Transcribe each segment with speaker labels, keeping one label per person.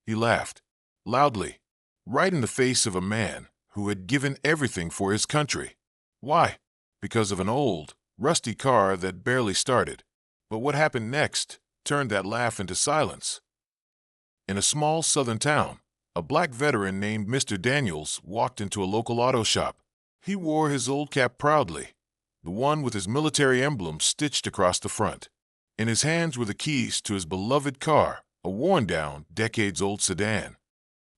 Speaker 1: He laughed, loudly, right in the face of a man who had given everything for his country. Why? Because of an old, rusty car that barely started. But what happened next turned that laugh into silence. In a small southern town, a black veteran named Mr. Daniels walked into a local auto shop. He wore his old cap proudly, the one with his military emblem stitched across the front. In his hands were the keys to his beloved car, a worn-down, decades-old sedan.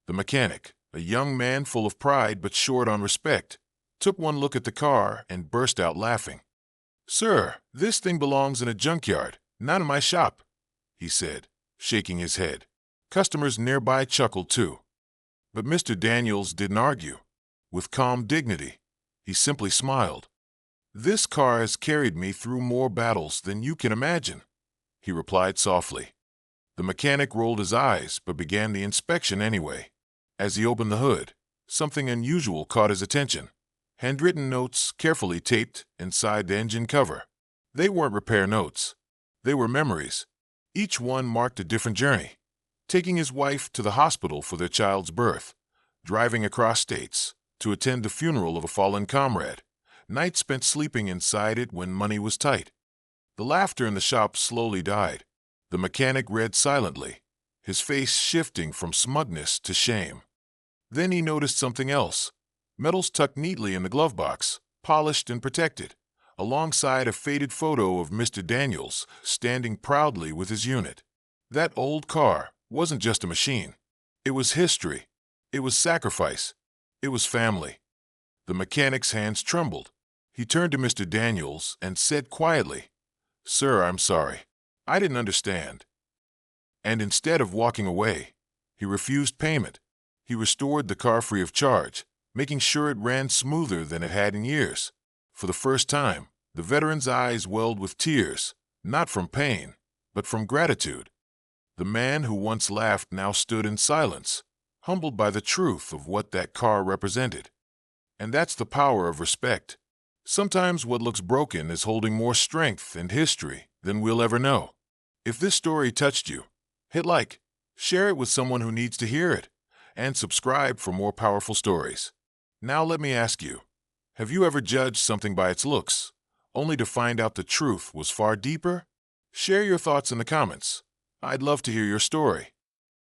Speaker 1: The mechanic, a young man full of pride but short on respect, took one look at the car and burst out laughing. "Sir, this thing belongs in a junkyard, not in my shop," he said, shaking his head. Customers nearby chuckled too. But Mr. Daniels didn't argue. With calm dignity, he simply smiled. "This car has carried me through more battles than you can imagine," he replied softly. The mechanic rolled his eyes but began the inspection anyway. As he opened the hood, something unusual caught his attention. Handwritten notes carefully taped inside the engine cover. They weren't repair notes. They were memories. Each one marked a different journey. Taking his wife to the hospital for their child's birth, driving across states to attend the funeral of a fallen comrade, nights spent sleeping inside it when money was tight. The laughter in the shop slowly died. The mechanic read silently, his face shifting from smugness to shame. Then he noticed something else. Medals tucked neatly in the glove box, polished and protected, alongside a faded photo of Mr. Daniels standing proudly with his unit. That old car wasn't just a machine. It was history. It was sacrifice. It was family. The mechanic's hands trembled. He turned to Mr. Daniels and said quietly, "Sir, I'm sorry. I didn't understand." And instead of walking away, he refused payment. He restored the car free of charge, making sure it ran smoother than it had in years. For the first time, the veteran's eyes welled with tears, not from pain, but from gratitude. The man who once laughed now stood in silence, humbled by the truth of what that car represented. And that's the power of respect. Sometimes what looks broken is holding more strength and history than we'll ever know. If this story touched you, hit like, share it with someone who needs to hear it, and subscribe for more powerful stories. Now let me ask you, have you ever judged something by its looks, only to find out the truth was far deeper? Share your thoughts in the comments. I'd love to hear your story.